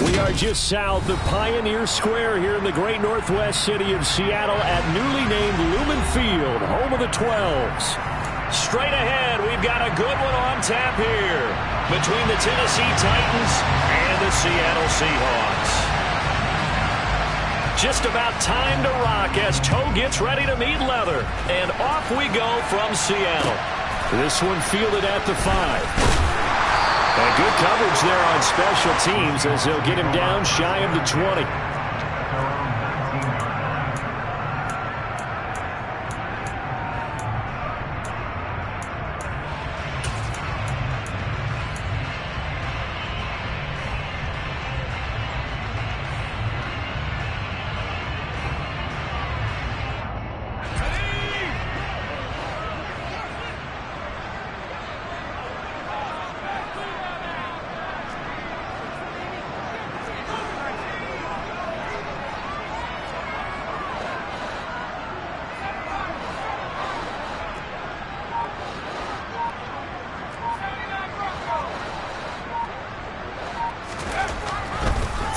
We are just south of Pioneer Square here in the great northwest city of Seattle at newly named Lumen Field, home of the 12s. Straight ahead, we've got a good one on tap here between the Tennessee Titans and the Seattle Seahawks. Just about time to rock as toe gets ready to meet leather. And off we go from Seattle. This one fielded at the 5. And good coverage there on special teams as they'll get him down shy of the 20.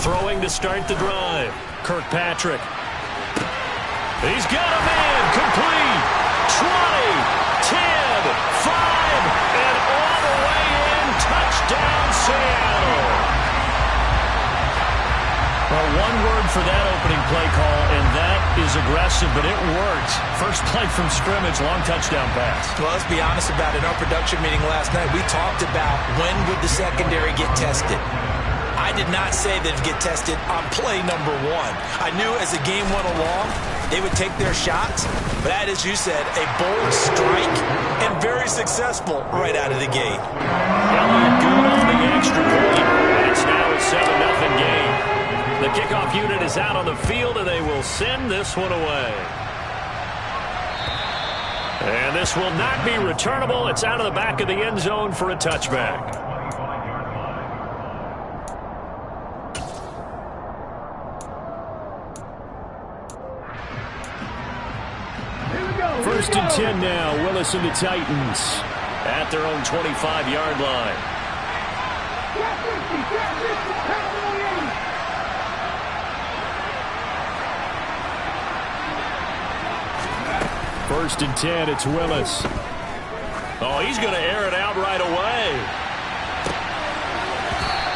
Throwing to start the drive. Kirkpatrick. He's got a man. Complete. 20, 10, 5, and all the way in. Touchdown, Seattle. Well, one word for that opening play call, and that is aggressive, but it worked. First play from scrimmage, long touchdown pass. Well, let's be honest about it. In our production meeting last night, we talked about when would the secondary get tested. I did not say they'd get tested on play number 1. I knew as the game went along, they would take their shots. But that, as you said, a bold strike and very successful right out of the gate. Elliott good on the extra point. And it's now a 7-0 game. The kickoff unit is out on the field, and they will send this one away. And this will not be returnable. It's out of the back of the end zone for a touchback. First and 10 now. Willis and the Titans at their own 25-yard line. First and 10, it's Willis. Oh, he's going to air it out right away.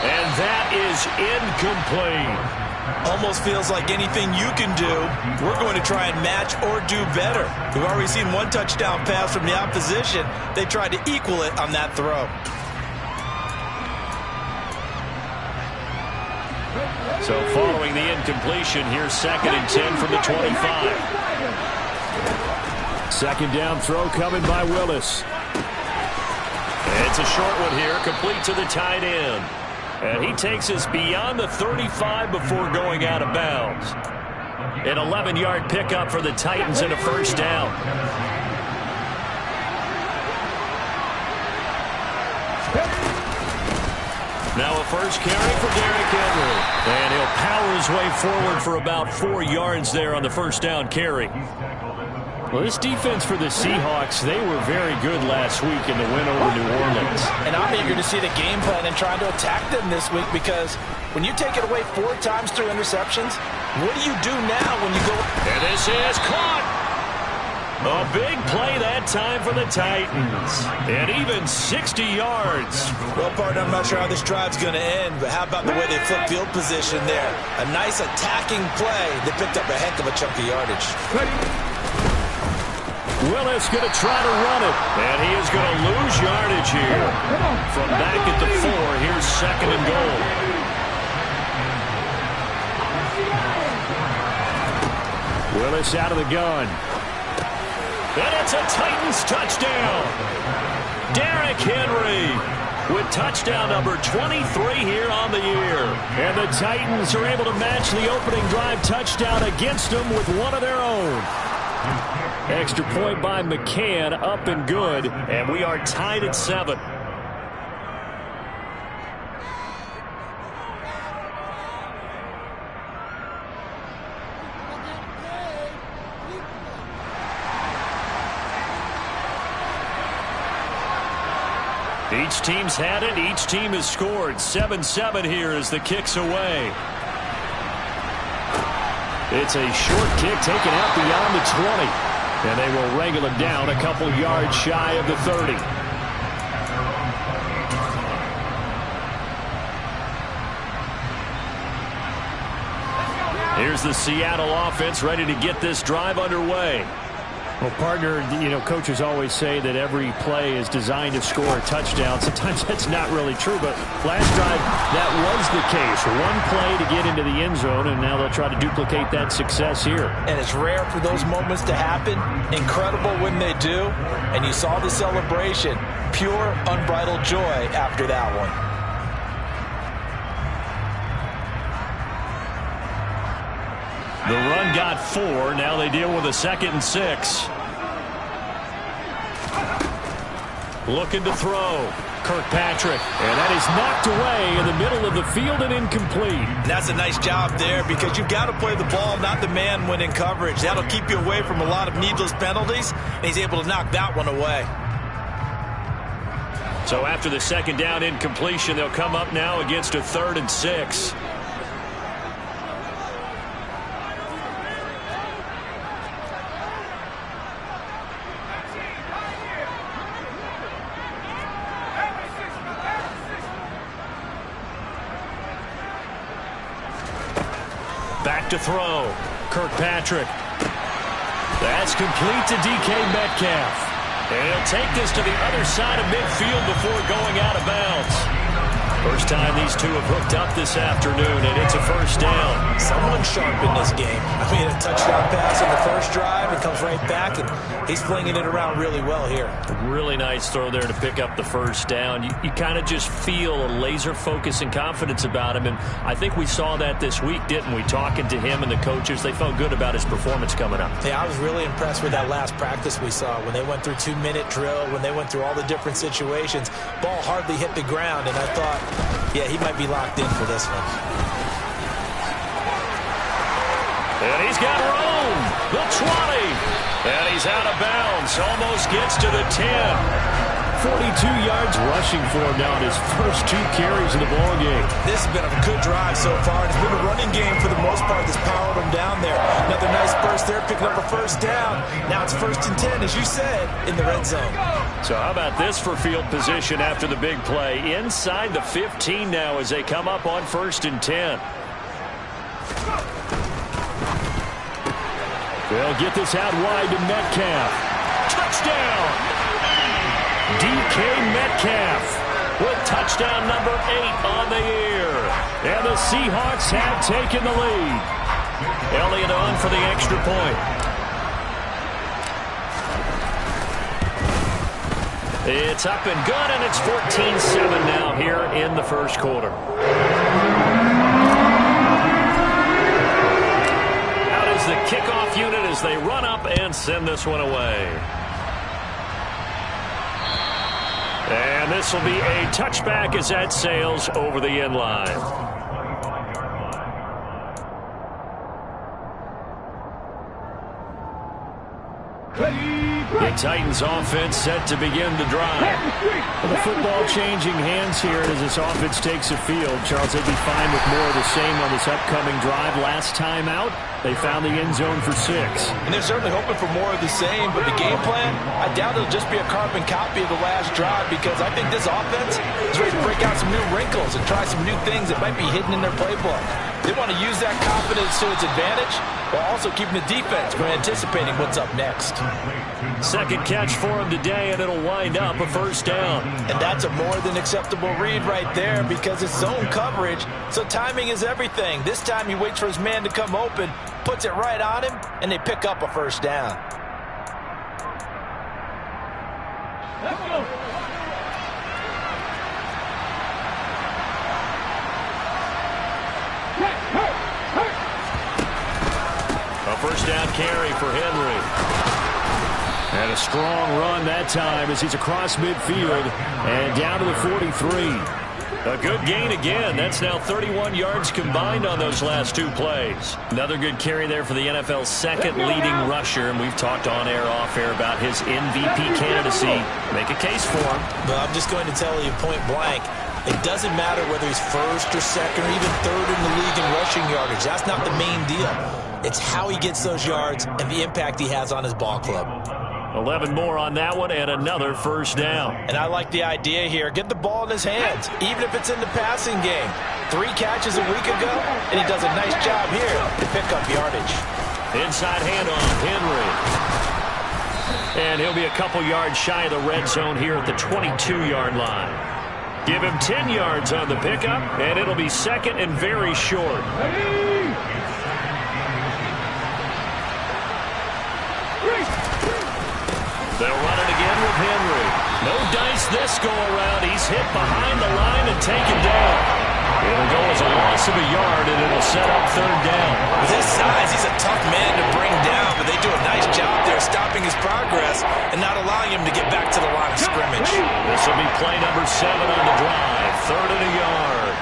And that is incomplete. Almost feels like anything you can do, we're going to try and match or do better. We've already seen one touchdown pass from the opposition. They tried to equal it on that throw. So following the incompletion, here's second and 10 from the 25. Second down throw coming by Willis. It's a short one here, complete to the tight end. And he takes us beyond the 35 before going out of bounds. An 11-yard pickup for the Titans and a first down. Now a first carry for Derrick Henry. And he'll power his way forward for about 4 yards there on the first down carry. Well, this defense for the Seahawks, they were very good last week in the win over New Orleans. And I'm eager to see the game plan and trying to attack them this week, because when you take it away 4 times through interceptions, what do you do now when you go? And this is caught. A big play that time for the Titans. And even 60 yards. Well, partner, I'm not sure how this drive's going to end, but how about the way they flip field position there? A nice attacking play. They picked up a heck of a chunk of yardage. Willis going to try to run it. And he is going to lose yardage here. From back at the 4, here's second and goal. Willis out of the gun. And it's a Titans touchdown. Derrick Henry with touchdown number 23 here on the year. And the Titans are able to match the opening drive touchdown against them with one of their own. Extra point by McCann, up and good, and we are tied at 7. Each team's had it. Each team has scored. 7-7 here as the kick's away. It's a short kick taken out beyond the 20. And they will wrangle him down a couple yards shy of the 30. Here's the Seattle offense ready to get this drive underway. Well, partner, coaches always say that every play is designed to score a touchdown. Sometimes that's not really true, but last drive, that was the case. One play to get into the end zone, and now they'll try to duplicate that success here. And it's rare for those moments to happen. Incredible when they do. And you saw the celebration. Pure, unbridled joy after that one. The run got 4. Now they deal with a 2nd and 6. Looking to throw. Kirkpatrick. And that is knocked away in the middle of the field and incomplete. That's a nice job there because you've got to play the ball, not the man when in coverage. That'll keep you away from a lot of needless penalties, and he's able to knock that one away. So after the 2nd down incompletion, they'll come up now against a 3rd and 6. Back to throw. Kirkpatrick. That's complete to DK Metcalf. And he'll take this to the other side of midfield before going out of bounds. First time these two have hooked up this afternoon, and it's a 1st down. Someone sharp in this game. I mean, a touchdown pass on the first drive. It comes right back, and he's flinging it around really well here. Really nice throw there to pick up the 1st down. You kind of just feel a laser focus and confidence about him, and I think we saw that this week, didn't we? Talking to him and the coaches, they felt good about his performance coming up. Yeah, I was really impressed with that last practice we saw when they went through 2-minute drill, when they went through all the different situations. Ball hardly hit the ground, and I thought, yeah, he might be locked in for this one. And he's got room. The 20. And he's out of bounds. Almost gets to the 10. 42 yards rushing for him now in his first 2 carries of the ballgame. This has been a good drive so far. It's been a running game for the most part that's powered him down there. Another nice burst there, picking up a 1st down. Now it's 1st and 10, as you said, in the red zone. So how about this for field position after the big play? Inside the 15 now as they come up on 1st and 10. They'll get this out wide to Metcalf. Touchdown! DK Metcalf with touchdown number 8 on the year. And the Seahawks have taken the lead. Elliott on for the extra point. It's up and good, and it's 14-7 now here in the 1st quarter. Out is the kickoff unit as they run up and send this one away. And this will be a touchback as that sails over the end line. The Titans offense set to begin the drive. The football changing hands here as this offense takes the field. Charles, they'd be fine with more of the same on this upcoming drive. Last time out, they found the end zone for 6. And they're certainly hoping for more of the same, but the game plan, I doubt it'll just be a carbon copy of the last drive because I think this offense is ready to break out some new wrinkles and try some new things that might be hidden in their playbook. They want to use that confidence to its advantage while also keeping the defense from anticipating what's up next. 2nd catch for him today, and it'll wind up a 1st down. And that's a more than acceptable read right there because it's zone coverage, so timing is everything. This time he waits for his man to come open, puts it right on him, and they pick up a 1st down. Let's go. A 1st down carry for Henry. And a strong run that time as he's across midfield and down to the 43. A good gain again. That's now 31 yards combined on those last two plays. Another good carry there for the NFL's second leading rusher, and we've talked on air, off air about his MVP candidacy. Make a case for him. But I'm just going to tell you point blank, it doesn't matter whether he's first or second or even third in the league in rushing yardage. That's not the main deal. It's how he gets those yards and the impact he has on his ball club. 11 more on that one and another first down. And I like the idea here. Get the ball in his hands, even if it's in the passing game. 3 catches a week ago, and he does a nice job here to pick up yardage. Inside handoff, Henry. And he'll be a couple yards shy of the red zone here at the 22-yard line. Give him 10 yards on the pickup, and it'll be second and very short. They'll run it again with Henry. No dice this go-around. He's hit behind the line and taken down. It'll go as a loss of a yard, and it'll set up third down. With his size, he's a tough man to bring down, but they do a nice job there stopping his progress and not allowing him to get back to the line of scrimmage. This will be play number 7 on the drive. Third and a yard.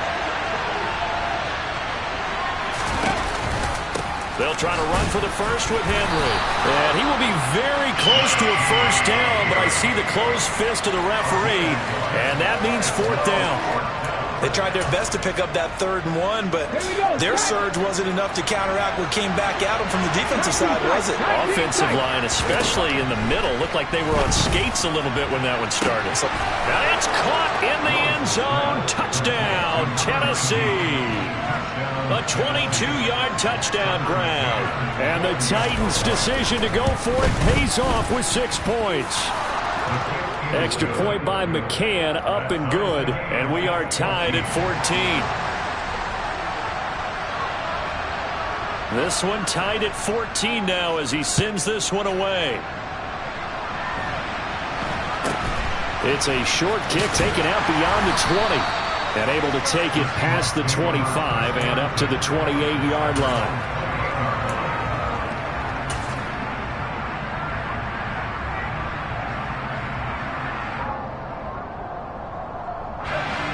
They'll try to run for the first with Henry. And he will be very close to a first down, but I see the closed fist of the referee, and that means fourth down. They tried their best to pick up that 3rd and 1, but their surge wasn't enough to counteract what came back at them from the defensive side, was it? Offensive line, especially in the middle, looked like they were on skates a little bit when that one started. Now it's caught in the end zone. Touchdown, Tennessee. A 22-yard touchdown grab. And the Titans' decision to go for it pays off with 6 points. Extra point by McCann, up and good. And we are tied at 14. This one tied at 14 now as he sends this one away. It's a short kick taken out beyond the 20. And able to take it past the 25 and up to the 28-yard line.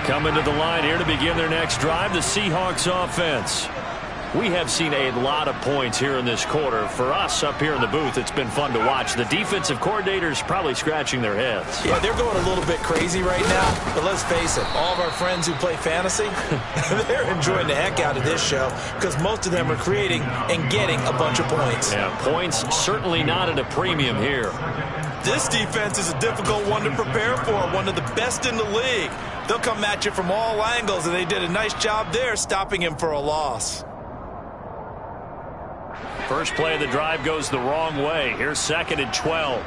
Coming to the line here to begin their next drive, the Seahawks offense. We have seen a lot of points here in this quarter. For us up here in the booth, it's been fun to watch. The defensive coordinators probably scratching their heads. Yeah, they're going a little bit crazy right now, but let's face it, all of our friends who play fantasy, they're enjoying the heck out of this show because most of them are creating and getting a bunch of points. Yeah, points certainly not at a premium here. This defense is a difficult one to prepare for, one of the best in the league. They'll come at you from all angles, and they did a nice job there stopping him for a loss. First play of the drive goes the wrong way. Here's 2nd and 12.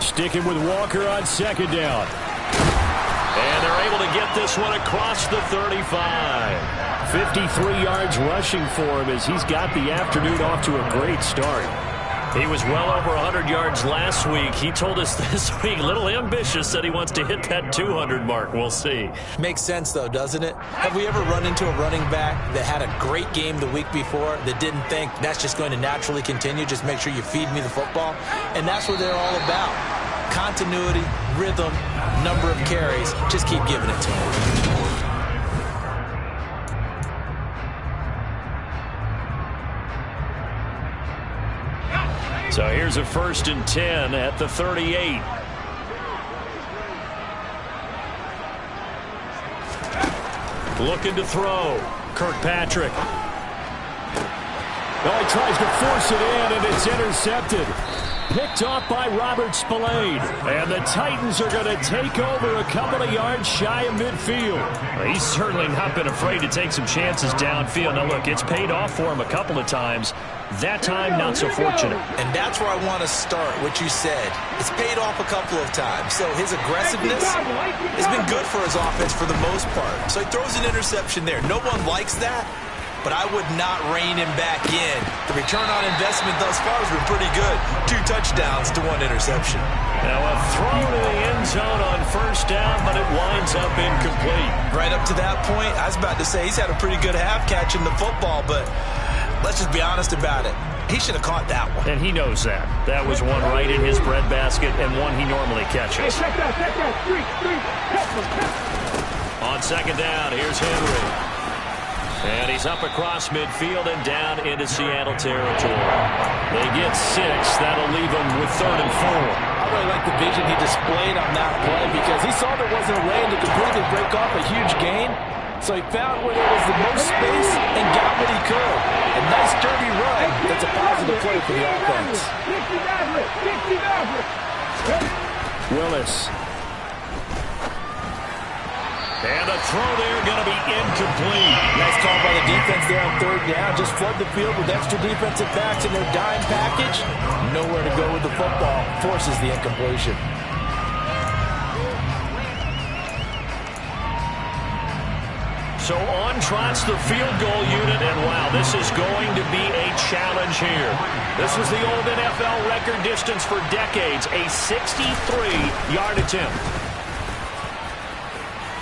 Sticking with Walker on 2nd down. And they're able to get this one across the 35. 53 yards rushing for him as he's got the afternoon off to a great start. He was well over 100 yards last week. He told us this week, a little ambitious, that he wants to hit that 200 mark. We'll see. Makes sense, though, doesn't it? Have we ever run into a running back that had a great game the week before that didn't think that's just going to naturally continue? Just make sure you feed me the football. And that's what they're all about. Continuity, rhythm, number of carries. Just keep giving it to him. So here's a 1st and 10 at the 38. Looking to throw. Kirkpatrick. Oh, he tries to force it in, and it's intercepted. Picked off by Robert Spillane. And the Titans are going to take over a couple of yards shy of midfield. Well, he's certainly not been afraid to take some chances downfield. Now, look, it's paid off for him a couple of times. That time, not so fortunate. And that's where I want to start, what you said. It's paid off a couple of times. So his aggressiveness has been good for his offense for the most part. So he throws an interception there. No one likes that, but I would not rein him back in. The return on investment thus far has been pretty good. 2 touchdowns to 1 interception. Now a throw to the end zone on 1st down, but it winds up incomplete. Right up to that point, I was about to say he's had a pretty good half catching the football, but let's just be honest about it. He should have caught that one. And he knows that. That was one right in his breadbasket and one he normally catches. Check that. Three. On second down, here's Henry. And he's up across midfield and down into Seattle territory. They get 6. That'll leave them with 3rd and 4. I really like the vision he displayed on that play because he saw there wasn't a lane to completely break off a huge gain. So he found where there was the most space and got what he could. A nice dirty run. That's a positive play for the offense. Willis. And a throw there going to be incomplete. Nice call by the defense there on 3rd down. Just flood the field with extra defensive backs in their dime package. Nowhere to go with the football. Forces the incompletion. So on trots the field goal unit, and wow, this is going to be a challenge here. This was the old NFL record distance for decades, a 63-yard attempt.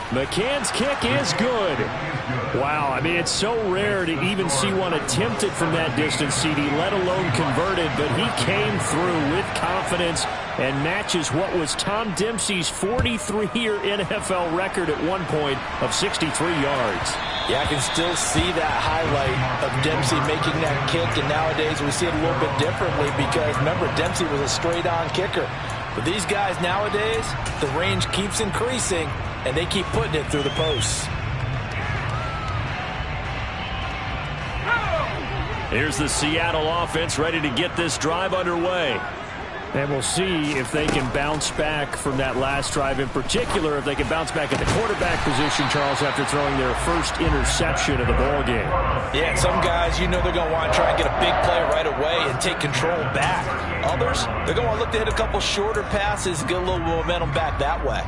McCann's kick is good. Wow, I mean, it's so rare to even see one attempted from that distance, CD, let alone converted, but he came through with confidence and matches what was Tom Dempsey's 43-year NFL record at one point of 63 yards. Yeah, I can still see that highlight of Dempsey making that kick, and nowadays we see it a little bit differently because, remember, Dempsey was a straight-on kicker. But these guys nowadays, the range keeps increasing, and they keep putting it through the posts. Here's the Seattle offense ready to get this drive underway. And we'll see if they can bounce back from that last drive, in particular if they can bounce back at the quarterback position, Charles, after throwing their first interception of the ballgame. Yeah, some guys, you know they're going to want to try and get a big play right away and take control back. Others, they're going to want to look to hit a couple shorter passes, get a little momentum back that way.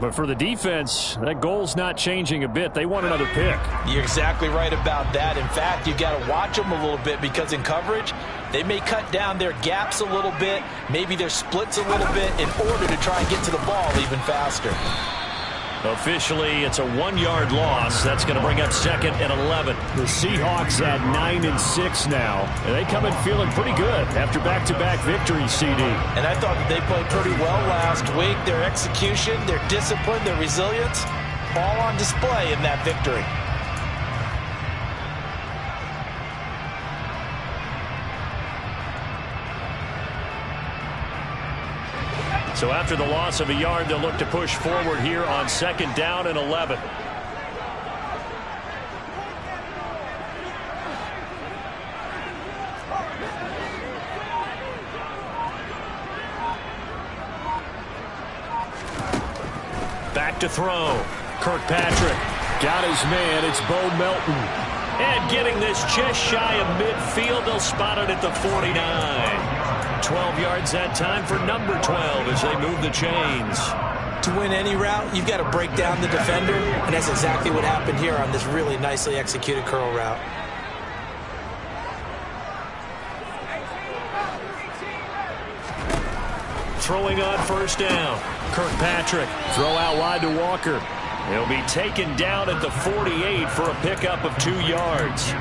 But for the defense, that goal's not changing a bit. They want another pick. You're exactly right about that. In fact, you've got to watch them a little bit because in coverage, they may cut down their gaps a little bit, maybe their splits a little bit in order to try and get to the ball even faster. Officially, it's a 1-yard loss. That's going to bring up 2nd and 11. The Seahawks at 9-6 now. And they come in feeling pretty good after back-to-back victories, CD. And I thought that they played pretty well last week. Their execution, their discipline, their resilience, all on display in that victory. So after the loss of a yard, they'll look to push forward here on 2nd down and 11. Back to throw. Kirkpatrick got his man. It's Bo Melton. And getting this just shy of midfield, they'll spot it at the 49. 12 yards that time for number 12 as they move the chains. To win any route, you've got to break down the defender, and that's exactly what happened here on this really nicely executed curl route. Throwing on 1st down. Kirkpatrick, throw out wide to Walker. He'll be taken down at the 48 for a pickup of 2 yards.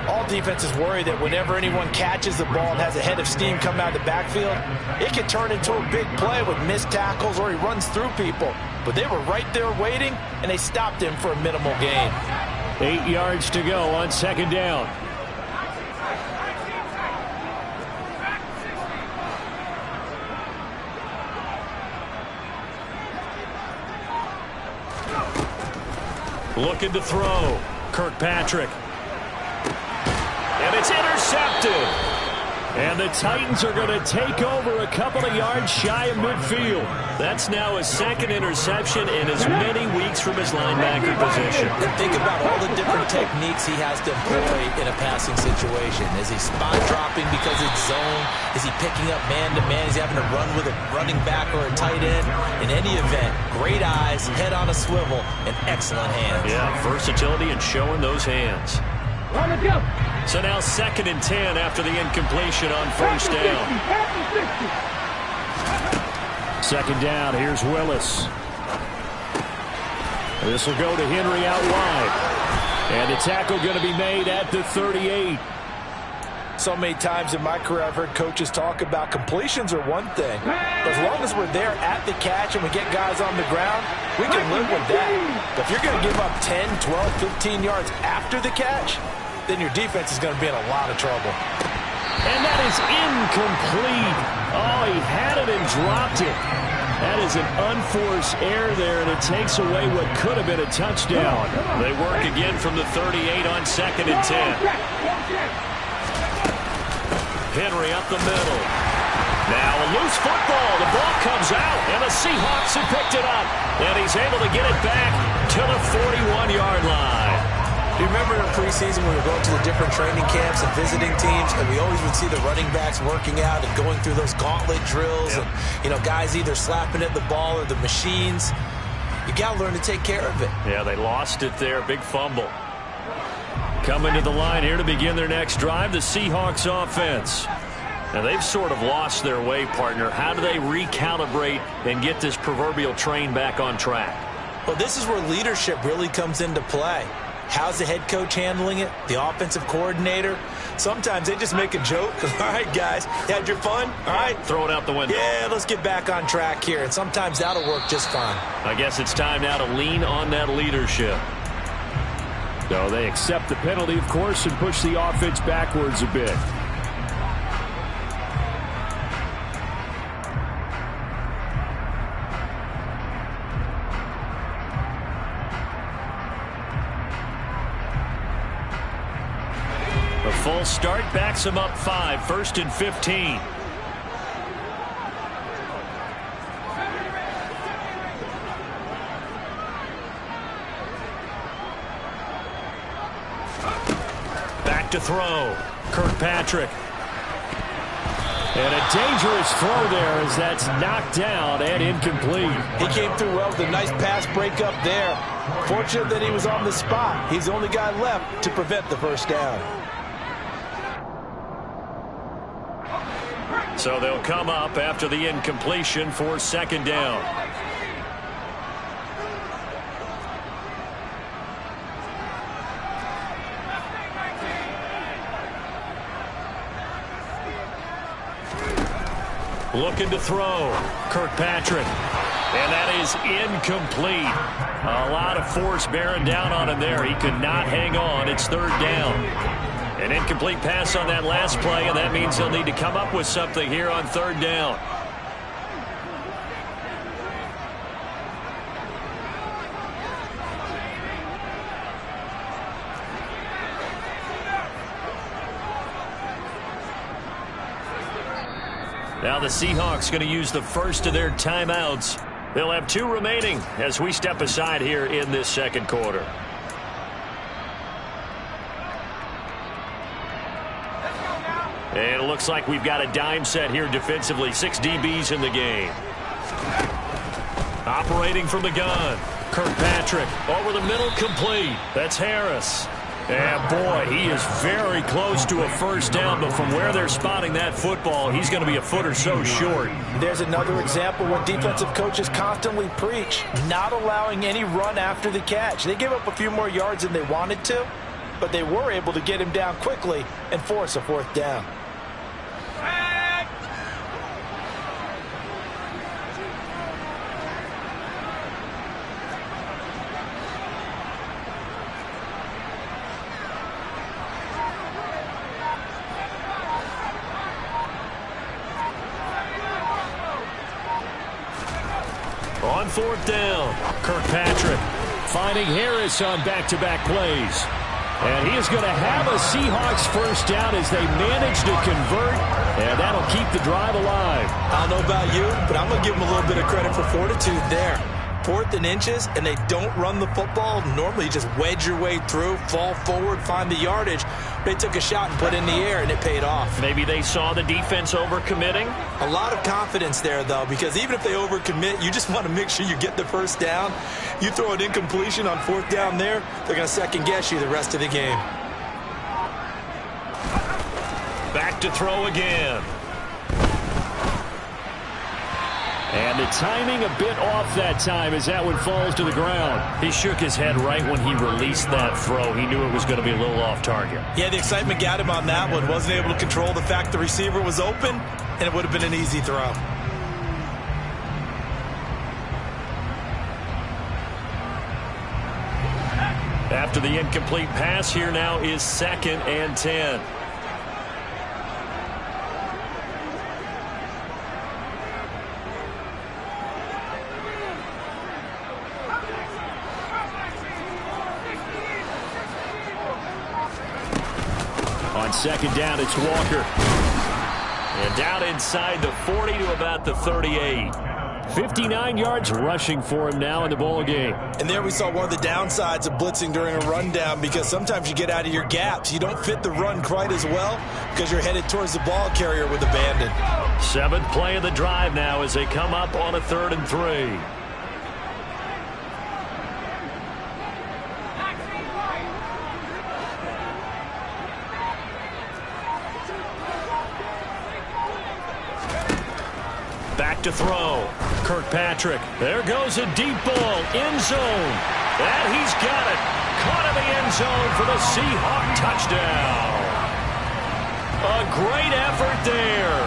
All defenses worry that whenever anyone catches the ball and has a head of steam come out of the backfield, it can turn into a big play with missed tackles or he runs through people. But they were right there waiting, and they stopped him for a minimal gain. 8 yards to go on 2nd down. Looking to throw. Kirkpatrick. And it's intercepted. And the Titans are going to take over a couple of yards shy of midfield. That's now his 2nd interception in as many weeks from his linebacker position. And think about all the different techniques he has to employ in a passing situation. Is he spot dropping because it's zone? Is he picking up man-to-man? Is he having to run with a running back or a tight end? In any event, great eyes, head on a swivel, and excellent hands. Yeah, versatility and showing those hands. So now 2nd and 10 after the incompletion on 1st down. 2nd down, here's Willis. This will go to Henry out wide. And the tackle going to be made at the 38. so many times in my career I've heard coaches talk about completions are one thing. But as long as we're there at the catch and we get guys on the ground, we can live with that. But if you're going to give up 10, 12, 15 yards after the catch, then your defense is going to be in a lot of trouble. And that is incomplete. Oh, he had it and dropped it. That is an unforced error there, and it takes away what could have been a touchdown. They work again from the 38 on 2nd and 10. Henry up the middle. Now a loose football. The ball comes out, and the Seahawks have picked it up. And he's able to get it back to the 41-yard line. Do you remember in preseason when we were going to the different training camps and visiting teams, and we always would see the running backs working out and going through those gauntlet drills, and, you know, guys either slapping at the ball or the machines. You got to learn to take care of it. Yeah, they lost it there. Big fumble. Coming to the line here to begin their next drive, the Seahawks offense. Now, they've sort of lost their way, partner. How do they recalibrate and get this proverbial train back on track? Well, this is where leadership really comes into play. How's the head coach handling it? The offensive coordinator? Sometimes they just make a joke. All right, guys, you had your fun? All right. Throw it out the window. Yeah, let's get back on track here. And sometimes that'll work just fine. I guess it's time now to lean on that leadership. So they accept the penalty, of course, and push the offense backwards a bit. A full start backs him up 5, 1st and 15. Back to throw. Kirkpatrick. And a dangerous throw there as that's knocked down and incomplete. He came through well with a nice pass breakup there. Fortunate that he was on the spot. He's the only guy left to prevent the first down. So they'll come up after the incompletion for 2nd down. Looking to throw. Kirkpatrick. And that is incomplete. A lot of force bearing down on him there. He could not hang on. It's 3rd down. An incomplete pass on that last play, and that means they'll need to come up with something here on 3rd down. Now the Seahawks going to use the first of their timeouts. They'll have 2 remaining as we step aside here in this 2nd quarter. And it looks like we've got a dime set here defensively. 6 DBs in the game. Operating from the gun. Kirkpatrick over the middle, complete. That's Harris. And boy, he is very close to a first down, but from where they're spotting that football, he's going to be a foot or so short. There's another example what defensive coaches constantly preach, not allowing any run after the catch. They gave up a few more yards than they wanted to, but they were able to get him down quickly and force a 4th down. On 4th down, Kirkpatrick finding Harris on back-to-back plays. And he is going to have a Seahawks first down as they manage to convert, and that'll keep the drive alive. I don't know about you, but I'm going to give them a little bit of credit for fortitude there. 4th and inches, and they don't run the football. Normally, you just wedge your way through, fall forward, find the yardage. They took a shot and put it in the air, and it paid off. Maybe they saw the defense overcommitting. A lot of confidence there, though, because even if they overcommit, you just want to make sure you get the first down. You throw an incompletion on 4th down there, they're going to second-guess you the rest of the game. Back to throw again. And the timing a bit off that time as that one falls to the ground. He shook his head right when he released that throw. He knew it was going to be a little off target. Yeah, the excitement got him on that one. Wasn't able to control the fact the receiver was open, and it would have been an easy throw. After the incomplete pass, here now is 2nd and 10. On 2nd down, it's Walker. And down inside the 40 to about the 38. 59 yards rushing for him now in the ball game. And there we saw one of the downsides of blitzing during a rundown, because sometimes you get out of your gaps. You don't fit the run quite as well because you're headed towards the ball carrier with abandon. 7th play of the drive now as they come up on a 3rd and 3. Back to throw. Kirkpatrick. There goes a deep ball. End zone. And he's got it. Caught in the end zone for the Seahawk touchdown. A great effort there.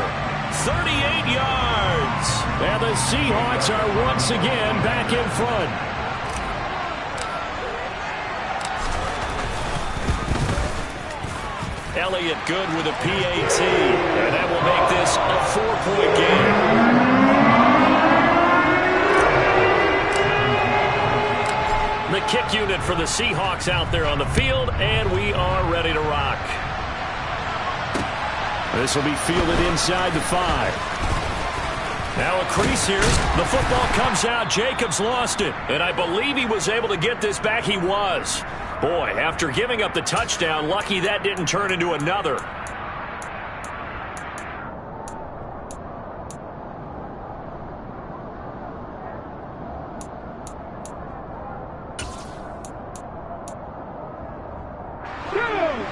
38 yards. And the Seahawks are once again back in front. Elliott good with a PAT. And that will make this a 4-point game. The kick unit for the Seahawks out there on the field, and we are ready to rock. This will be fielded inside the 5. Now a crease here. The football comes out. Jacobs lost it, and I believe he was able to get this back. He was. Boy, after giving up the touchdown, lucky that didn't turn into another.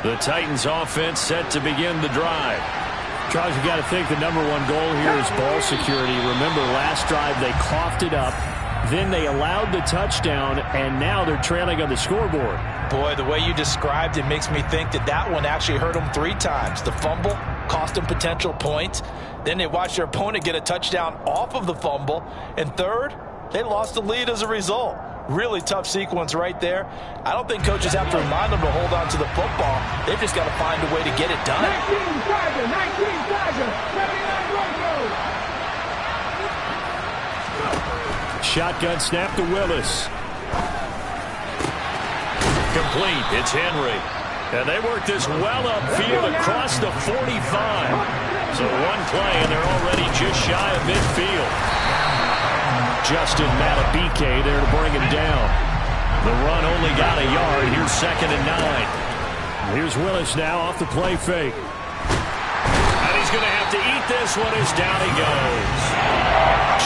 The Titans offense set to begin the drive. Charles, you got to think the #1 goal here is ball security. Remember, last drive they coughed it up, then they allowed the touchdown, and now they're trailing on the scoreboard. Boy, the way you described it makes me think that that one actually hurt them 3 times. The fumble cost them potential points. Then they watched their opponent get a touchdown off of the fumble. And third, they lost the lead as a result. Really tough sequence right there. I don't think coaches have to remind them to hold on to the football. They've just got to find a way to get it done. 19 Tiger, 19 Tiger, 79 Broncos. Shotgun snap to Willis. Complete. It's Henry. And they work this well upfield across the 45. So one play, and they're already just shy of midfield. Justin Matabike there to bring him down. The run only got a yard. Here's 2nd and 9. Here's Willis now off the play fake. And he's going to have to eat this one as down he goes.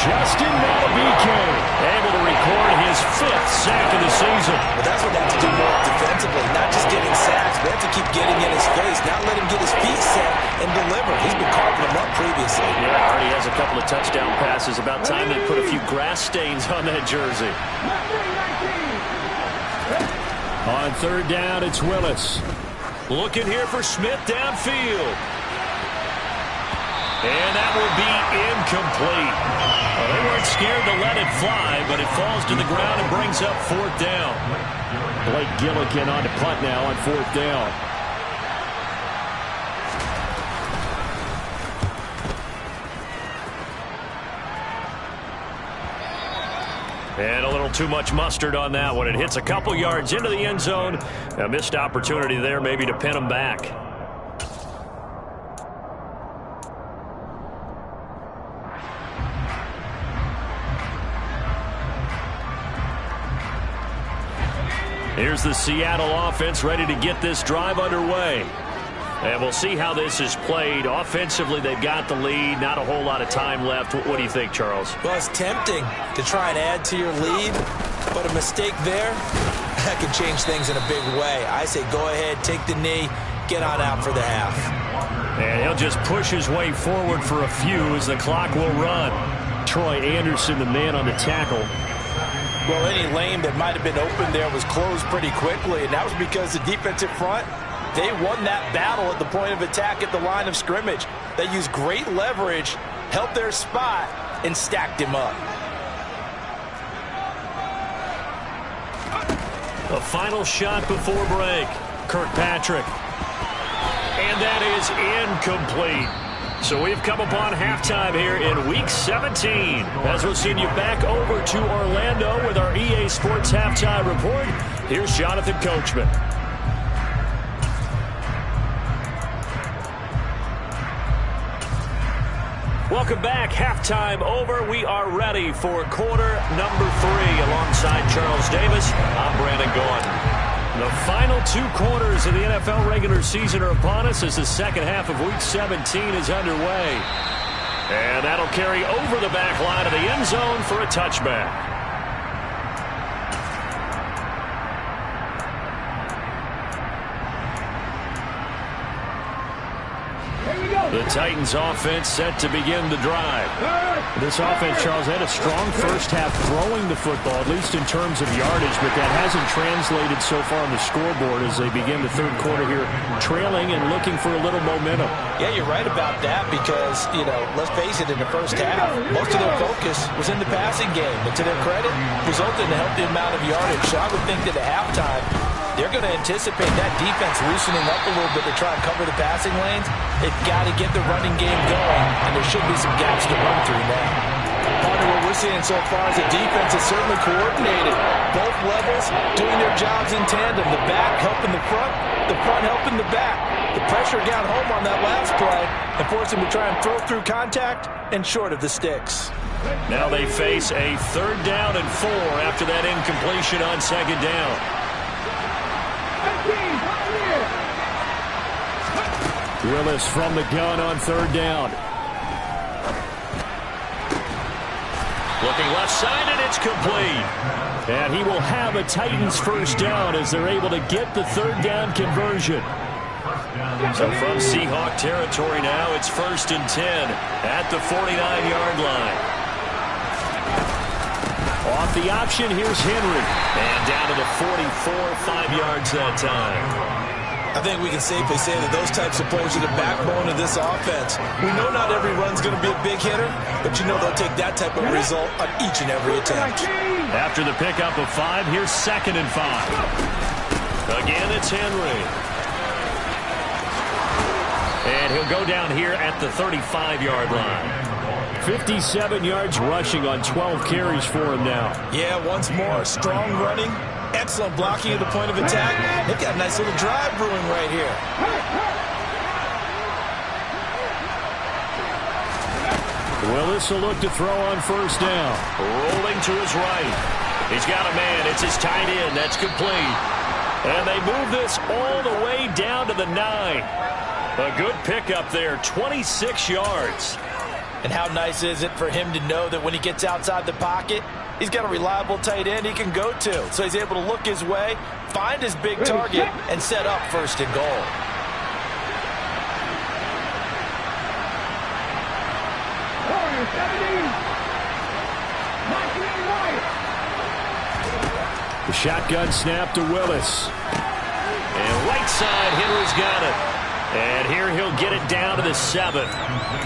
Justin Matabike Able to record his 5th sack of the season. But that's what they have to do more defensively, not just getting sacks. They have to keep getting in his face, not let him get his feet set and deliver. He's been carving them up previously. Yeah, already has a couple of touchdown passes. About time they put a few grass stains on that jersey. On 3rd down, it's Willis. Looking here for Smith downfield. And that will be incomplete. Well, they weren't scared to let it fly, but it falls to the ground and brings up 4th down. Blake Gillikin on the punt now on 4th down. And a little too much mustard on that one. It hits a couple yards into the end zone. A missed opportunity there maybe to pin them back. Here's the Seattle offense ready to get this drive underway. And we'll see how this is played. Offensively, they've got the lead. Not a whole lot of time left. What do you think, Charles? Well, it's tempting to try and add to your lead, but a mistake there, that can change things in a big way. I say go ahead, take the knee, get on out for the half. And he'll just push his way forward for a few as the clock will run. Troy Anderson, the man on the tackle. Well, any lane that might have been open there was closed pretty quickly, and that was because the defensive front, they won that battle at the point of attack at the line of scrimmage. They used great leverage, held their spot, and stacked him up. The final shot before break. Kirkpatrick. And that is incomplete. So we've come upon halftime here in Week 17. As we'll send you back over to Orlando with our EA Sports Halftime Report. Here's Jonathan Coachman. Welcome back. Halftime over. We are ready for quarter number 3 alongside Charles Davis. I'm Brandon Gordon. The final 2 quarters of the NFL regular season are upon us as the second half of Week 17 is underway. And that'll carry over the back line of the end zone for a touchback. The Titans offense set to begin the drive. This offense, Charles, had a strong first half throwing the football, at least in terms of yardage, but that hasn't translated so far on the scoreboard as they begin the third quarter here, trailing and looking for a little momentum. Yeah, you're right about that because, let's face it, in the first half, most of their focus was in the passing game. And to their credit, resulted in a healthy amount of yardage. So I would think that at halftime, they're going to anticipate that defense loosening up a little bit to try and cover the passing lanes. They've got to get the running game going, and there should be some gaps to run through now. Partner, what we're seeing so far is the defense is certainly coordinated. Both levels doing their jobs in tandem. The back helping the front helping the back. The pressure got home on that last play and forced him to try and throw through contact and short of the sticks. Now they face a 3rd down and 4 after that incompletion on 2nd down. Willis from the gun on 3rd down. Looking left side, and it's complete. And he will have a Titans first down as they're able to get the 3rd down conversion. So from Seahawk territory now, it's 1st and 10 at the 49-yard line. Off the option, here's Henry. And down to the 44, 5 yards that time. I think we can safely say that those types of plays are the backbone of this offense. We know not every run's going to be a big hitter, but they'll take that type of result on each and every attempt. After the pickup of 5, here's 2nd and 5. Again, it's Henry. And he'll go down here at the 35-yard line. 57 yards rushing on 12 carries for him now. Yeah, once more, strong running. Excellent blocking at the point of attack. They've got a nice little drive brewing right here. Willis will look to throw on 1st down. Rolling to his right. He's got a man. It's his tight end. That's complete. And they move this all the way down to the 9. A good pickup there, 26 yards. And how nice is it for him to know that when he gets outside the pocket, he's got a reliable tight end he can go to. So he's able to look his way, find his big target, and set up 1st and goal. The shotgun snap to Willis. And right side, Henry's got it. And here he'll get it down to the 7.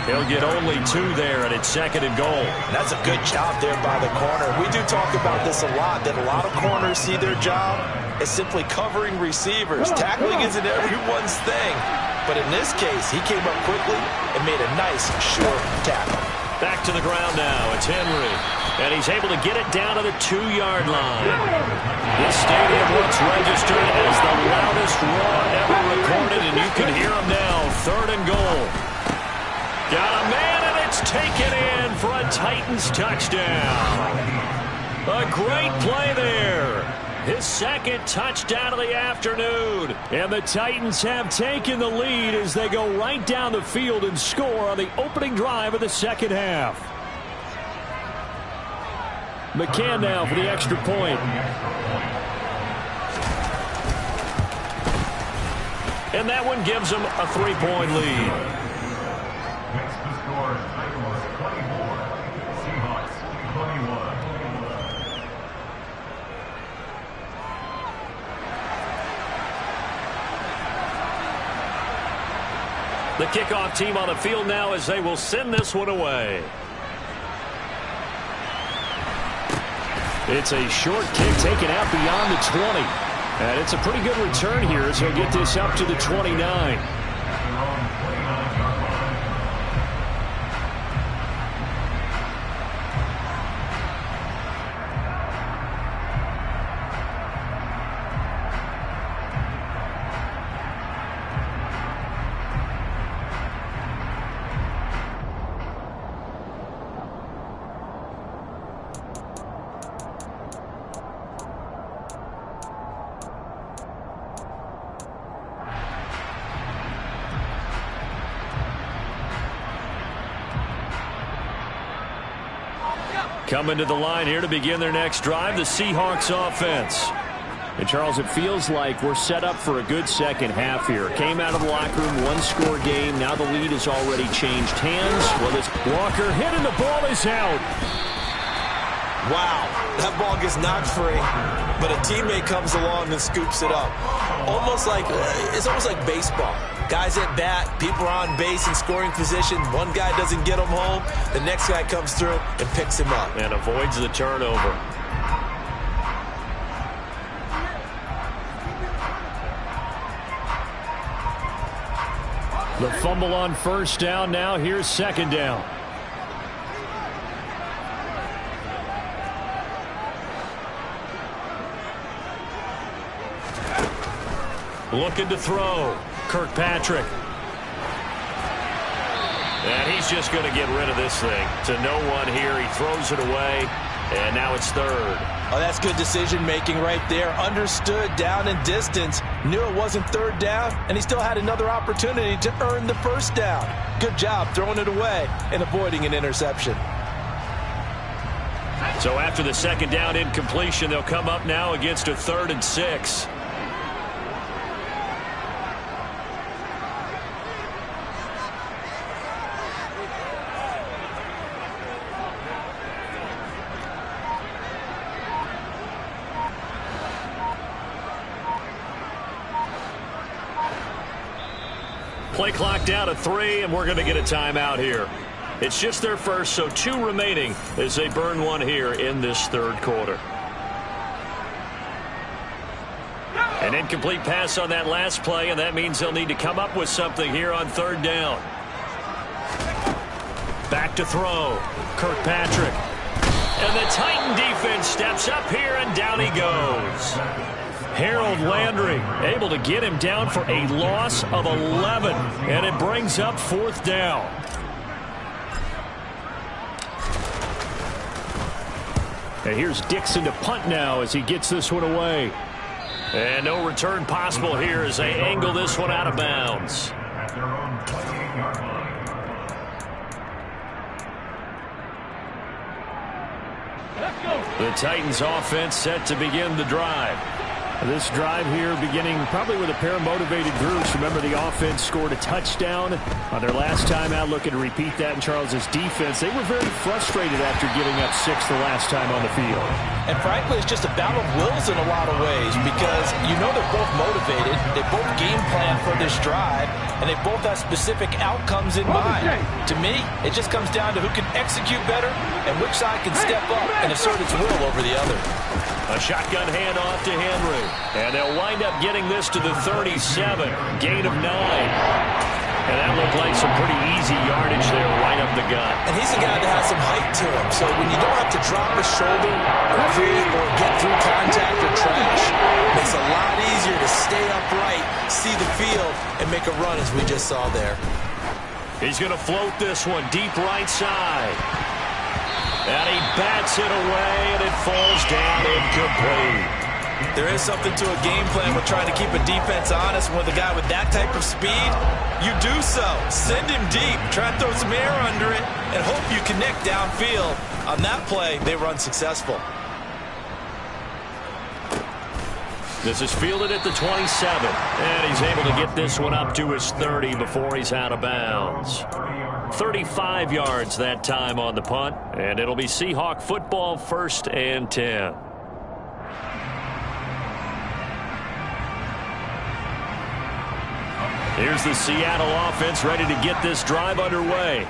He'll get only 2 there, and it's 2nd and goal. That's a good job there by the corner. We do talk about this a lot, that a lot of corners see their job as simply covering receivers. Tackling isn't everyone's thing. But in this case, he came up quickly and made a nice, short tackle. Back to the ground now. It's Henry. And he's able to get it down to the 2-yard line. This stadium once registered as the loudest roar ever recorded, and you can hear him now. 3rd and goal. Got a man, and it's taken in for a Titans touchdown. A great play there. His 2nd touchdown of the afternoon. And the Titans have taken the lead as they go right down the field and score on the opening drive of the 2nd half. McCann now for the extra point. And that one gives them a 3-point lead. The kickoff team on the field now as they will send this one away. It's a short kick taken out beyond the 20. And it's a pretty good return here as he'll get this up to the 29. Coming to the line here to begin their next drive, the Seahawks offense. And, Charles, it feels like we're set up for a good second half here. Came out of the locker room, one-score game. Now the lead has already changed hands. Well, this Walker hit and the ball is out. Wow, that ball gets knocked free, but a teammate comes along and scoops it up. It's almost like baseball. Guys at bat, people are on base in scoring position. One guy doesn't get him home. The next guy comes through and picks him up. And avoids the turnover. The fumble on first down. Now here's second down. Looking to throw. Kirkpatrick. And he's just going to get rid of this thing. To no one here. He throws it away. And now it's third. Oh, that's good decision-making right there. Understood down and distance. Knew it wasn't third down, and he still had another opportunity to earn the first down. Good job throwing it away and avoiding an interception. So after the second down incompletion, they'll come up now against a 3rd and 6. Play clock down to 3, and we're going to get a timeout here. It's just their first, so 2 remaining as they burn one here in this third quarter. An incomplete pass on that last play, and that means they'll need to come up with something here on third down. Back to throw. Kirkpatrick. And the Titan defense steps up here, and down he goes. Harold Landry able to get him down for a loss of 11, and it brings up 4th down. And here's Dixon to punt now as he gets this one away. And no return possible here as they angle this one out of bounds. The Titans offense set to begin the drive. This drive here beginning probably with a pair of motivated groups. Remember, the offense scored a touchdown on their last time out. Looking to repeat that in Charles's defense. They were very frustrated after giving up 6 the last time on the field. And frankly, it's just a battle of wills in a lot of ways because you know they're both motivated. They both game plan for this drive, and they both have specific outcomes in mind. To me, it just comes down to who can execute better and which side can step up and assert its will over the other. A shotgun handoff to Henry. And they'll wind up getting this to the 37. Gain of 9. And that looked like some pretty easy yardage there right up the gut. And he's a guy that has some height to him. So when you don't have to drop a shoulder or create or get through contact or trash, it makes it a lot easier to stay upright, see the field, and make a run as we just saw there. He's going to float this one deep right side. And he bats it away, and it falls down incomplete. There is something to a game plan with trying to keep a defense honest. With a guy with that type of speed, you do so. Send him deep. Try and throw some air under it and hope you connect downfield. On that play, they were unsuccessful. This is fielded at the 27. And he's able to get this one up to his 30 before he's out of bounds. 35 yards that time on the punt. And it'll be Seahawk football, 1st and 10. Here's the Seattle offense ready to get this drive underway.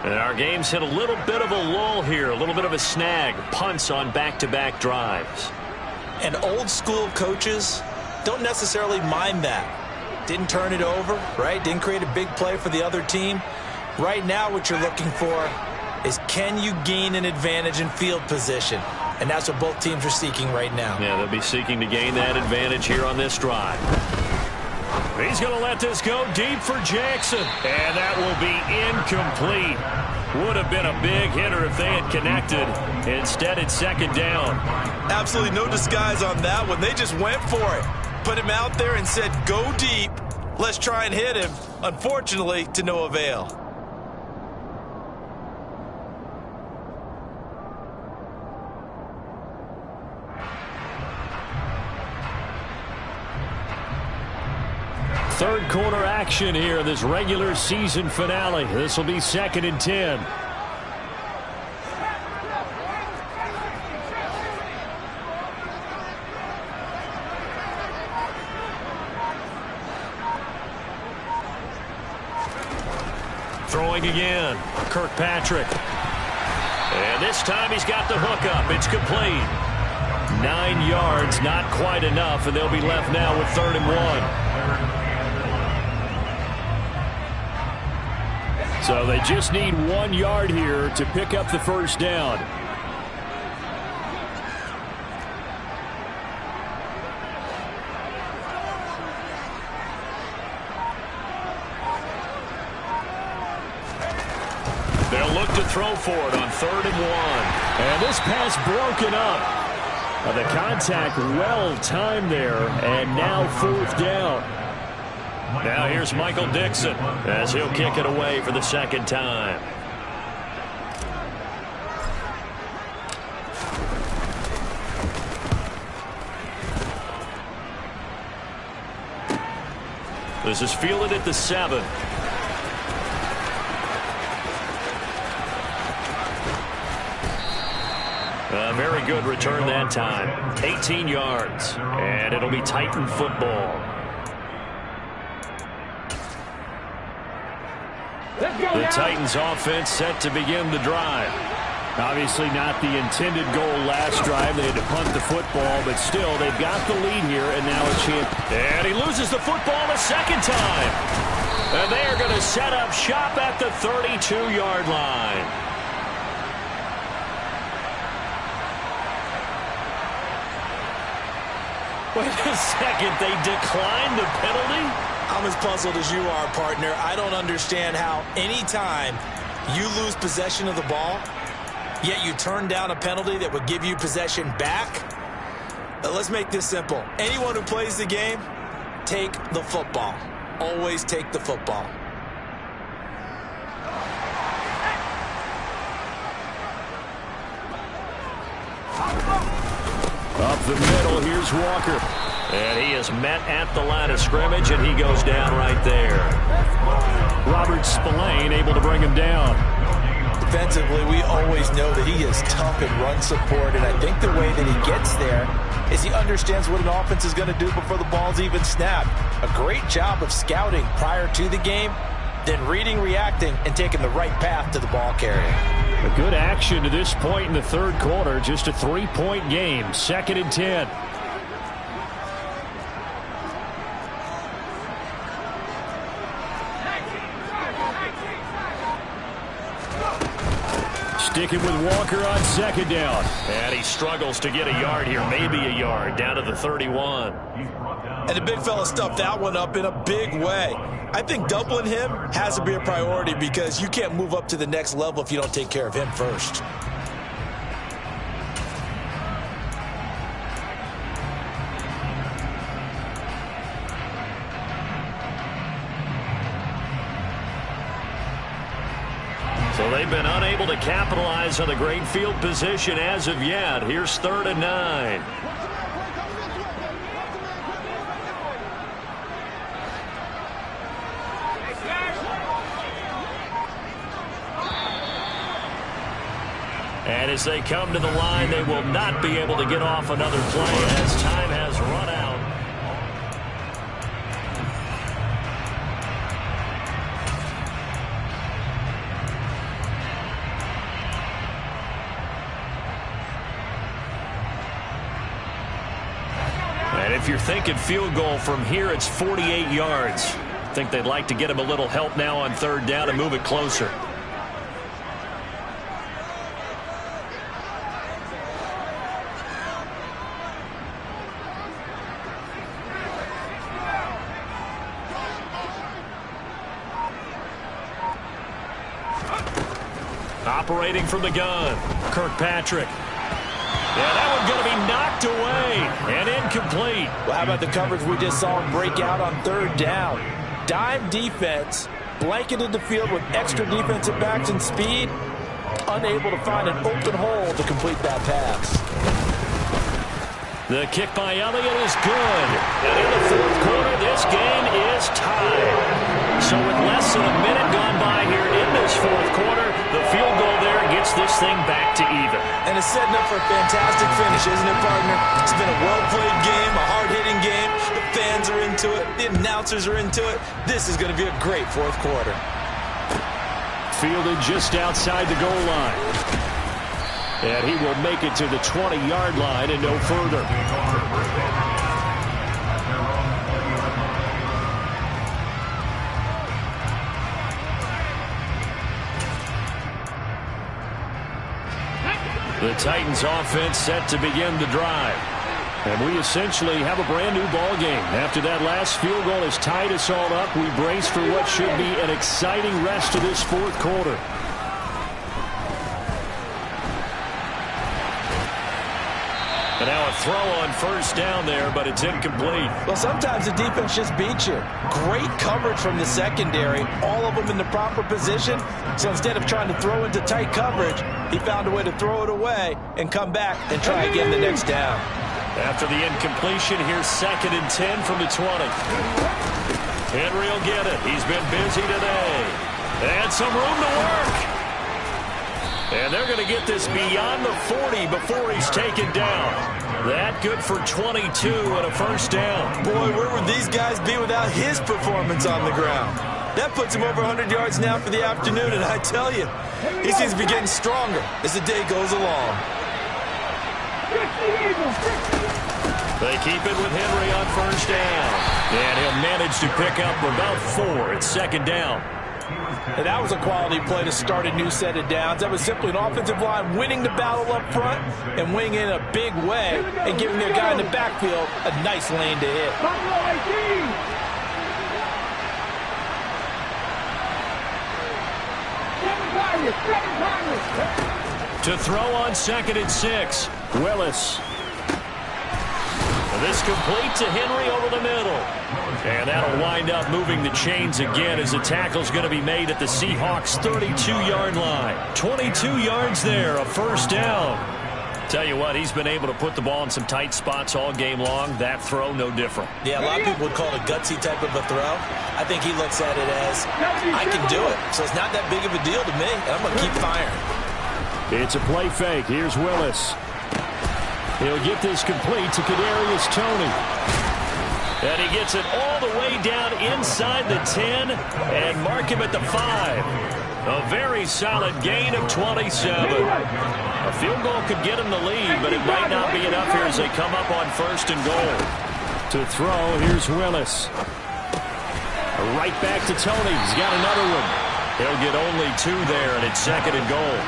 And our game's hit a little bit of a lull here, a little bit of a snag. Punts on back-to-back drives. And old-school coaches don't necessarily mind that. Didn't turn it over, right? Didn't create a big play for the other team. Right now what you're looking for is, can you gain an advantage in field position? And that's what both teams are seeking right now. Yeah, they'll be seeking to gain that advantage here on this drive. He's going to let this go deep for Jackson. And that will be incomplete. Would have been a big hitter if they had connected. Instead, it's second down. Absolutely no disguise on that one. They just went for it. Put him out there and said, go deep. Let's try and hit him. Unfortunately, to no avail. Third quarter action here, this regular season finale. This will be 2nd and 10. Throwing again, Kirkpatrick. And this time he's got the hook up. It's complete. 9 yards, not quite enough, and they'll be left now with 3rd and 1. So they just need 1 yard here to pick up the first down. They'll look to throw for it on 3rd and 1. And this pass broken up. The contact well timed there, and now 4th down. Now here's Michael Dixon as he'll kick it away for the 2nd time. This is fielded at the 7. A very good return that time. 18 yards. And it'll be Titan football. The Titans offense set to begin the drive. Obviously not the intended goal last drive. They had to punt the football, but still they've got the lead here, and now a chance. And he loses the football a second time. And they are going to set up shop at the 32-yard line. Wait a second, they declined the penalty? I'm as puzzled as you are, partner. I don't understand how anytime you lose possession of the ball, yet you turn down a penalty that would give you possession back. Let's make this simple. Anyone who plays the game, take the football. Always take the football. Up the middle, here's Walker. And he is met at the line of scrimmage, and he goes down right there. Robert Spillane able to bring him down. Defensively, we always know that he is tough in run support, and I think the way that he gets there is he understands what an offense is going to do before the ball's even snapped. A great job of scouting prior to the game, then reading, reacting, and taking the right path to the ball carrier. A good action to this point in the 3rd quarter. Just a 3-point game. 2nd and 10. Sticking with Walker on 2nd down. And he struggles to get a yard here, maybe a yard, down to the 31. And the big fella stuffed that one up in a big way. I think doubling him has to be a priority because you can't move up to the next level if you don't take care of him first. So they've been unable to capitalize on the great field position as of yet. Here's 3rd and 9. And as they come to the line, they will not be able to get off another play as time has run out. you're thinking field goal from here, it's 48 yards. I think they'd like to get him a little help now on third down and move it closer. Operating from the gun, Kirkpatrick. Yeah, that one's going to be knocked away and incomplete. Well, how about the coverage we just saw him break out on third down? Dime defense, blanketed the field with extra defensive backs and speed, unable to find an open hole to complete that pass. The kick by Elliott is good. And in the fourth quarter, this game is tied. So with less than a minute gone by here in this fourth quarter, the field goal there gets this thing back to even. And it's setting up for a fantastic finish, isn't it, partner? It's been a well-played game, a hard-hitting game. The fans are into it. The announcers are into it. This is going to be a great fourth quarter. Fielded just outside the goal line. And he will make it to the 20-yard line and no further. The Titans offense set to begin the drive. And we essentially have a brand new ball game. After that last field goal has tied us all up, we brace for what should be an exciting rest of this fourth quarter. And now a throw on first down there, but it's incomplete. Well, sometimes the defense just beats you. Great coverage from the secondary, all of them in the proper position. So instead of trying to throw into tight coverage, he found a way to throw it away and come back and try again the next down. After the incompletion, here's 2nd and 10 from the 20. Henry will get it. He's been busy today. And some room to work. And they're going to get this beyond the 40 before he's taken down. That good for 22 and a first down. Boy, where would these guys be without his performance on the ground? That puts him over 100 yards now for the afternoon, and I tell you, he seems to be getting stronger as the day goes along. They keep it with Henry on first down. And he'll manage to pick up about 4 at 2nd down. And that was a quality play to start a new set of downs. That was simply an offensive line winning the battle up front and winning in a big way and giving their guy in the backfield a nice lane to hit. To throw on 2nd and 6, Willis. This complete to Henry over the middle. And that'll wind up moving the chains again as the tackle's going to be made at the Seahawks' 32-yard line. 22 yards there, a first down. Tell you what, he's been able to put the ball in some tight spots all game long. That throw, no different. Yeah, a lot of people would call it a gutsy type of a throw. I think he looks at it as, I can do it. So it's not that big of a deal to me, and I'm going to keep firing. It's a play fake. Here's Willis. He'll get this complete to Kadarius Toney. And he gets it all the way down inside the 10 and mark him at the 5. A very solid gain of 27. A field goal could get him the lead, but it might not be enough here as they come up on 1st and goal. To throw, here's Willis. Right back to Toney. He's got another one. He'll get only 2 there, and it's 2nd and goal.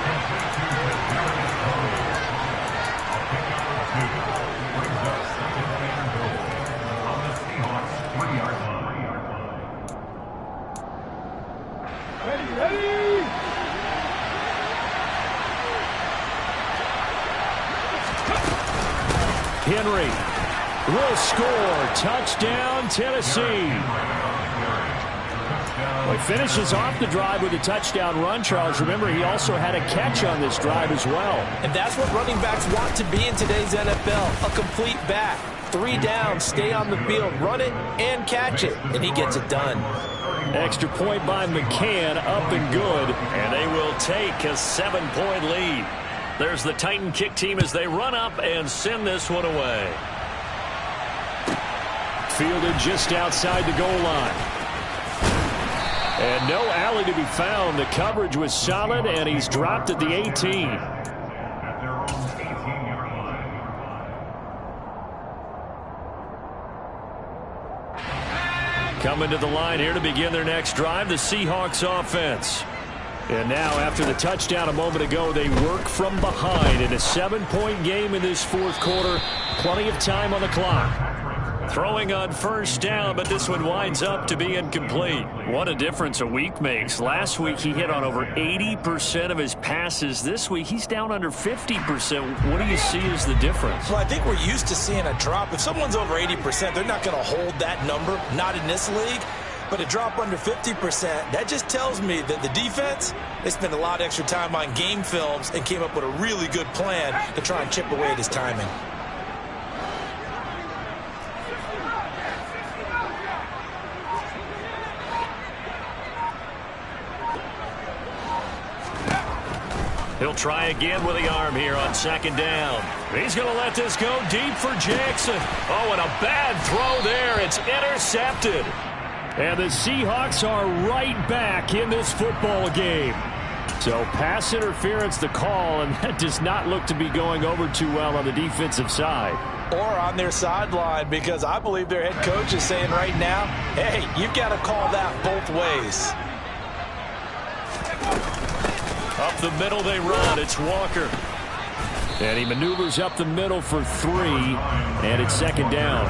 Henry will score. Touchdown, Tennessee. Well, he finishes off the drive with a touchdown run, Charles. Remember, he also had a catch on this drive as well. And that's what running backs want to be in today's NFL, a complete back. 3 downs, stay on the field, run it, and catch it. And he gets it done. Extra point by McCann, up and good. And they will take a 7-point lead. There's the Titan kick team as they run up and send this one away. Fielded just outside the goal line. And no alley to be found. The coverage was solid, and he's dropped at the 18. Coming to the line here to begin their next drive, the Seahawks offense. And now, after the touchdown a moment ago, they work from behind in a 7-point game in this fourth quarter. Plenty of time on the clock. Throwing on first down, but this one winds up to be incomplete. What a difference a week makes. Last week, he hit on over 80% of his passes. This week, he's down under 50%. What do you see as the difference? Well, I think we're used to seeing a drop. If someone's over 80%, they're not going to hold that number, not in this league. But a drop under 50%, that just tells me that the defense, they spent a lot of extra time on game films and came up with a really good plan to try and chip away at his timing. He'll try again with the arm here on second down. He's going to let this go deep for Jackson. Oh, and a bad throw there. It's intercepted. And the Seahawks are right back in this football game. So pass interference the call, and that does not look to be going over too well on the defensive side. Or on their sideline, because I believe their head coach is saying right now, hey, you've got to call that both ways. Up the middle they run. It's Walker. And he maneuvers up the middle for 3, and it's second down.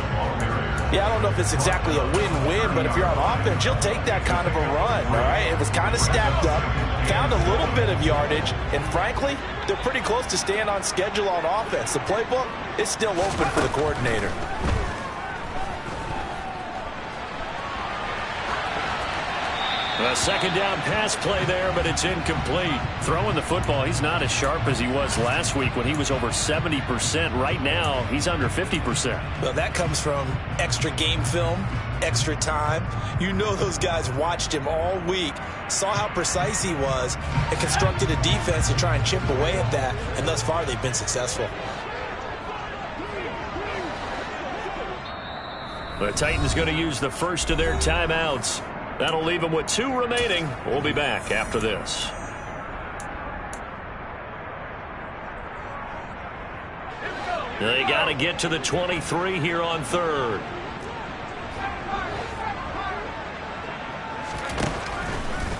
Yeah, I don't know if it's exactly a win-win, but if you're on offense, you'll take that kind of a run, all right? It was kind of stacked up, found a little bit of yardage, and frankly, they're pretty close to staying on schedule on offense. The playbook is still open for the coordinator. A second down pass play there, but it's incomplete. Throwing the football, he's not as sharp as he was last week when he was over 70%. Right now, he's under 50%. Well, that comes from extra game film, extra time. You know those guys watched him all week, saw how precise he was, and constructed a defense to try and chip away at that, and thus far they've been successful. The Titans going to use the first of their timeouts. That'll leave them with 2 remaining. We'll be back after this. They got to get to the 23 here on third.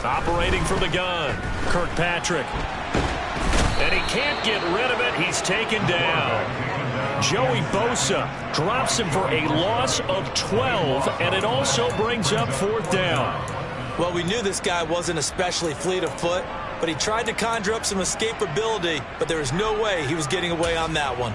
Operating from the gun, Kirkpatrick. And he can't get rid of it. He's taken down. Joey Bosa drops him for a loss of 12, and it also brings up fourth down. Well, we knew this guy wasn't especially fleet of foot, but he tried to conjure up some escapability, but there was no way he was getting away on that one.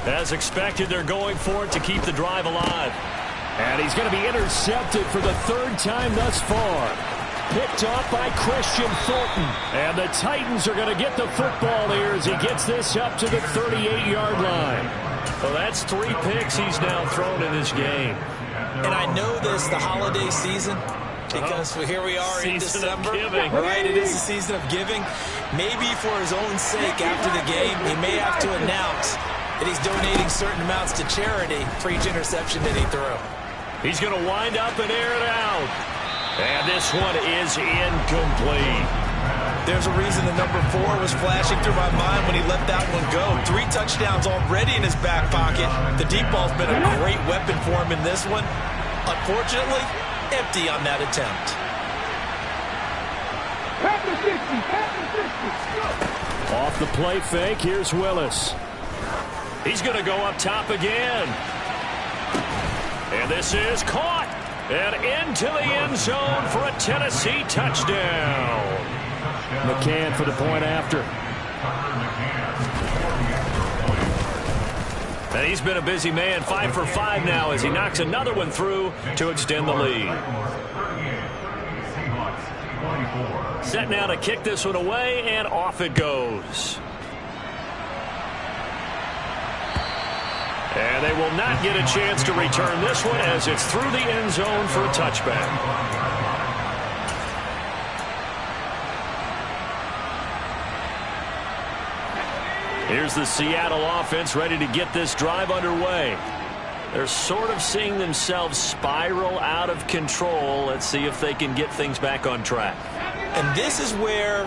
As expected, they're going for it to keep the drive alive. And he's going to be intercepted for the 3rd time thus far. Picked off by Christian Fulton. And the Titans are going to get the football here as he gets this up to the 38-yard line. Well, that's 3 picks he's now thrown in this game. And I know this, the holiday season, because here we are in December. Right, it is the season of giving. Maybe for his own sake after the game, he may have to announce that he's donating certain amounts to charity for each interception that he threw. He's going to wind up and air it out. And this one is incomplete. There's a reason the number 4 was flashing through my mind when he let that one go. 3 touchdowns already in his back pocket. The deep ball's been a great weapon for him in this one. Unfortunately, empty on that attempt. Off the play fake, here's Willis. He's going to go up top again. And this is caught. And into the end zone for a Tennessee touchdown. McCann for the point after. And he's been a busy man, 5 for 5 now as he knocks another one through to extend the lead. Set now to kick this one away, and off it goes. And they will not get a chance to return this one as it's through the end zone for a touchback. Here's the Seattle offense ready to get this drive underway. They're sort of seeing themselves spiral out of control. Let's see if they can get things back on track. And this is where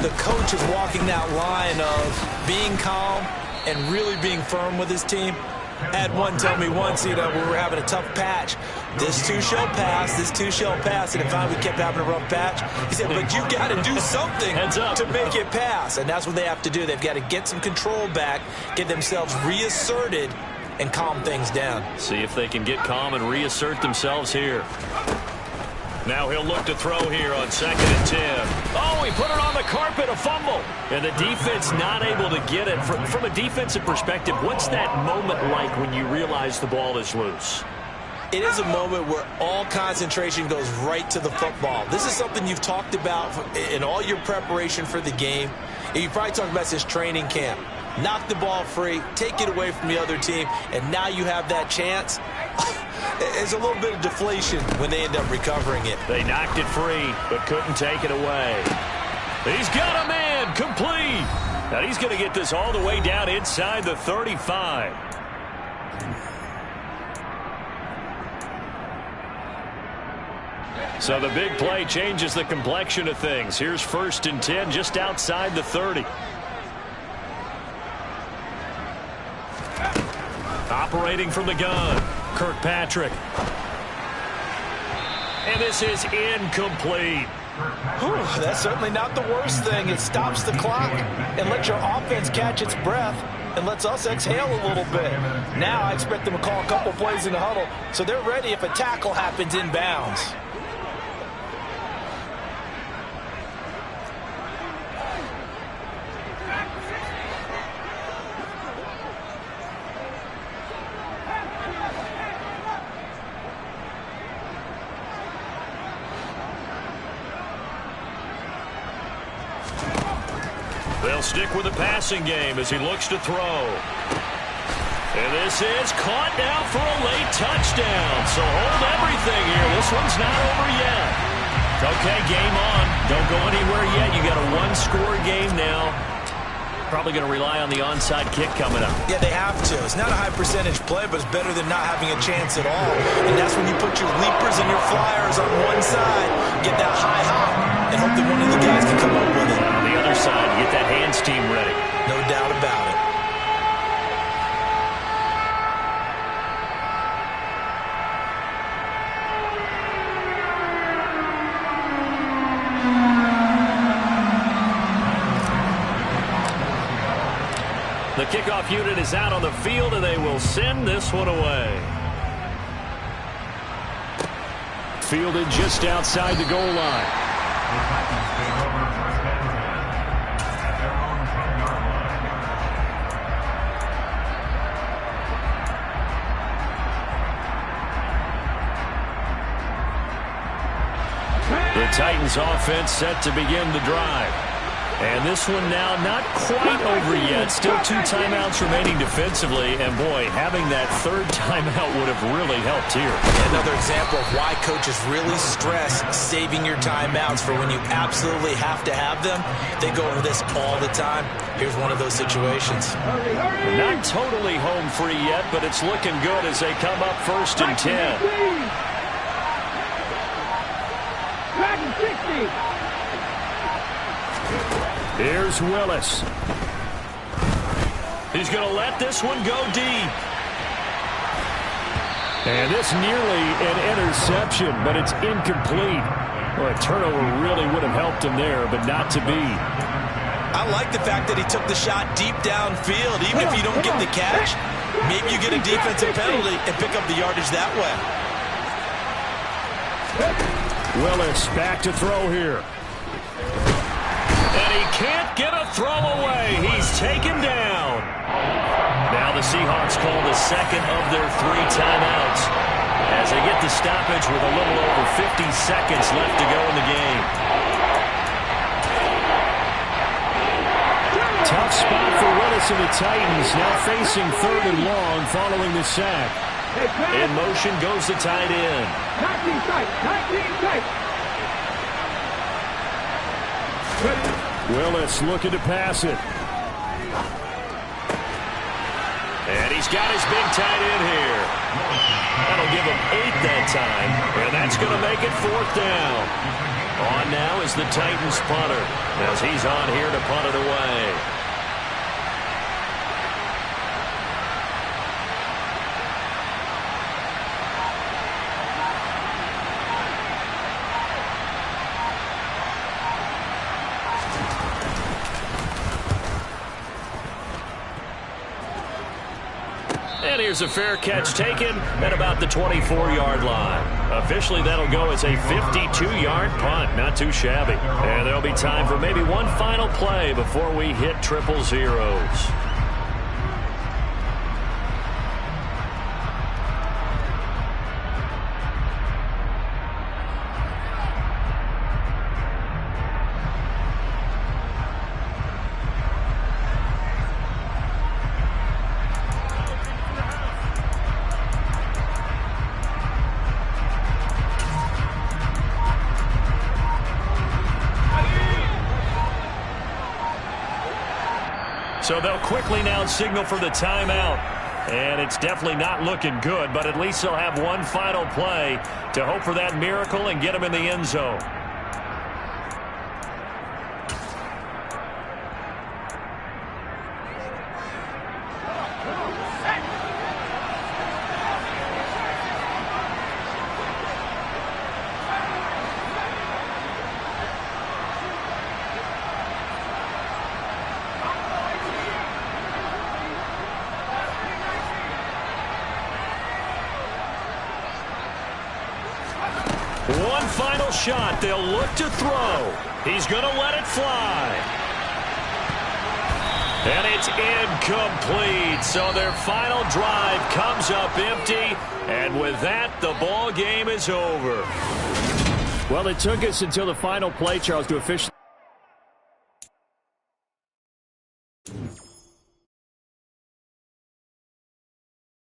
the coach is walking that line of being calm and really being firm with his team. I had one tell me once, we were having a tough patch. This too shall pass, this too shall pass. And finally we kept having a rough patch. He said, but you got to do something to make it pass. And that's what they have to do. They've got to get some control back, get themselves reasserted, and calm things down. See if they can get calm and reassert themselves here. Now he'll look to throw here on 2nd and 10. Oh, he put it on the carpet, a fumble. And the defense not able to get it. From a defensive perspective, what's that moment like when you realize the ball is loose? It is a moment where all concentration goes right to the football. This is something you've talked about in all your preparation for the game. And you probably talked about since training camp. Knock the ball free, take it away from the other team, and now you have that chance. There's a little bit of deflation when they end up recovering it. They knocked it free, but couldn't take it away. He's got a man, complete. Now he's going to get this all the way down inside the 35. So the big play changes the complexion of things. Here's 1st and 10 just outside the 30. Operating from the gun, Kirkpatrick. And this is incomplete. Whew, that's certainly not the worst thing. It stops the clock and lets your offense catch its breath and lets us exhale a little bit. Now I expect them to call a couple plays in the huddle so they're ready if a tackle happens inbounds. They'll stick with the passing game as he looks to throw. And this is caught now for a late touchdown. So hold everything here. This one's not over yet. Okay, game on. Don't go anywhere yet. You got a one-score game now. Probably going to rely on the onside kick coming up. Yeah, they have to. It's not a high percentage play, but it's better than not having a chance at all. And that's when you put your leapers and your flyers on one side, get that high hop, and hope that one of the guys can come up with it. On the other side, get that hands team ready. No doubt about it. The kickoff unit is out on the field, and they will send this one away. Fielded just outside the goal line. The Titans offense set to begin the drive. And this one now not quite over yet. Still 2 timeouts remaining defensively. And, boy, having that 3rd timeout would have really helped here. Another example of why coaches really stress saving your timeouts for when you absolutely have to have them. They go over this all the time. Here's one of those situations. Not totally home free yet, but it's looking good as they come up 1st and 10. Dragon 60. Here's Willis. He's going to let this one go deep. And this nearly an interception, but it's incomplete. Well, a turnover really would have helped him there, but not to be. I like the fact that he took the shot deep downfield. Even if you don't get the catch, maybe you get a defensive penalty and pick up the yardage that way. Willis back to throw here. And he can't get a throw away. He's taken down. Now the Seahawks call the 2nd of their 3 timeouts as they get the stoppage with a little over 50 seconds left to go in the game. Tough spot for Willis and the Titans, now facing 3rd and long following the sack. In motion goes the tight end. 19 tight. 19 tight. Willis looking to pass it. And he's got his big tight end here. That'll give him 8 that time, and that's going to make it 4th down. On now is the Titans punter, as he's on here to punt it away. And here's a fair catch taken at about the 24-yard line. Officially, that'll go as a 52-yard punt. Not too shabby. And there'll be time for maybe one final play before we hit triple zeros. So they'll quickly now signal for the timeout. And it's definitely not looking good, but at least they'll have one final play to hope for that miracle and get them in the end zone. One final shot. They'll look to throw. He's going to let it fly. And it's incomplete. So their final drive comes up empty. And with that, the ball game is over. Well, it took us until the final play, Charles, to officially